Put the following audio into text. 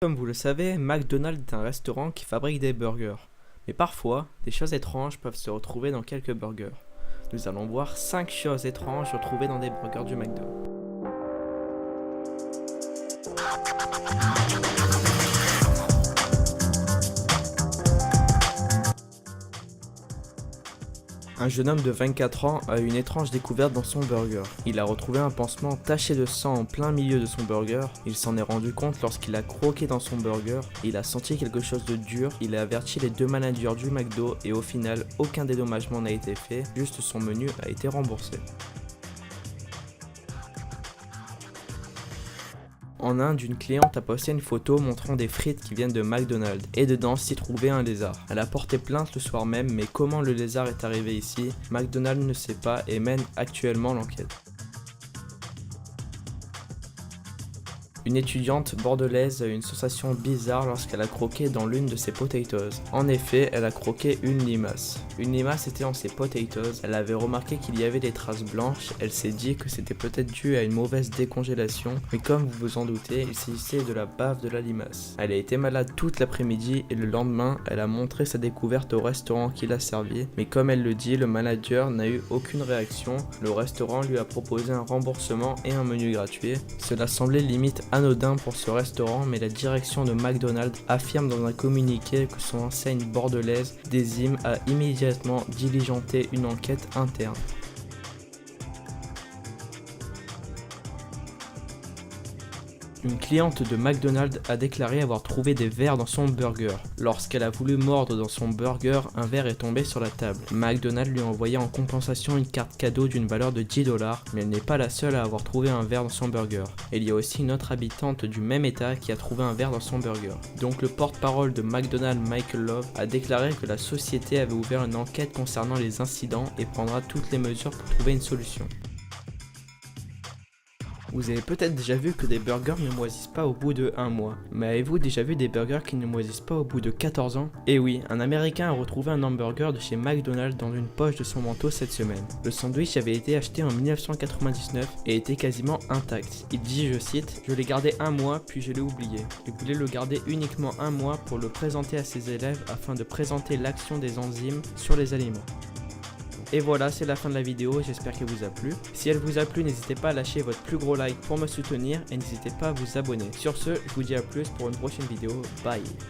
Comme vous le savez, McDonald's est un restaurant qui fabrique des burgers. Mais parfois, des choses étranges peuvent se retrouver dans quelques burgers. Nous allons voir 5 choses étranges retrouvées dans des burgers du McDo. Un jeune homme de 24 ans a eu une étrange découverte dans son burger. Il a retrouvé un pansement taché de sang en plein milieu de son burger. Il s'en est rendu compte lorsqu'il a croqué dans son burger. Il a senti quelque chose de dur. Il a averti les deux managers du McDo et au final, aucun dédommagement n'a été fait. Juste son menu a été remboursé. En Inde, une cliente a posté une photo montrant des frites qui viennent de McDonald's et dedans s'y trouvait un lézard. Elle a porté plainte le soir même, mais comment le lézard est arrivé ici, McDonald's ne sait pas et mène actuellement l'enquête. Une étudiante bordelaise a eu une sensation bizarre lorsqu'elle a croqué dans l'une de ses potatoes. En effet, elle a croqué une limace. Une limace était dans ses potatoes, elle avait remarqué qu'il y avait des traces blanches, elle s'est dit que c'était peut-être dû à une mauvaise décongélation, mais comme vous vous en doutez, il s'agissait de la bave de la limace. Elle a été malade toute l'après-midi et le lendemain, elle a montré sa découverte au restaurant qui l'a servi, mais comme elle le dit, le manager n'a eu aucune réaction, le restaurant lui a proposé un remboursement et un menu gratuit. Cela semblait limite anodin pour ce restaurant, mais la direction de McDonald's affirme dans un communiqué que son enseigne bordelaise Désim a immédiatement diligenté une enquête interne. Une cliente de McDonald's a déclaré avoir trouvé des vers dans son burger. Lorsqu'elle a voulu mordre dans son burger, un verre est tombé sur la table. McDonald's lui a envoyé en compensation une carte cadeau d'une valeur de 10$, mais elle n'est pas la seule à avoir trouvé un verre dans son burger. Il y a aussi une autre habitante du même état qui a trouvé un verre dans son burger. Donc le porte-parole de McDonald's, Michael Love, a déclaré que la société avait ouvert une enquête concernant les incidents et prendra toutes les mesures pour trouver une solution. Vous avez peut-être déjà vu que des burgers ne moisissent pas au bout de 1 mois. Mais avez-vous déjà vu des burgers qui ne moisissent pas au bout de 14 ans? Eh oui, un américain a retrouvé un hamburger de chez McDonald's dans une poche de son manteau cette semaine. Le sandwich avait été acheté en 1999 et était quasiment intact. Il dit, je cite, « Je l'ai gardé 1 mois puis je l'ai oublié. Il voulait le garder uniquement 1 mois pour le présenter à ses élèves afin de présenter l'action des enzymes sur les aliments. » Et voilà, c'est la fin de la vidéo, j'espère qu'elle vous a plu. Si elle vous a plu, n'hésitez pas à lâcher votre plus gros like pour me soutenir et n'hésitez pas à vous abonner. Sur ce, je vous dis à plus pour une prochaine vidéo, bye.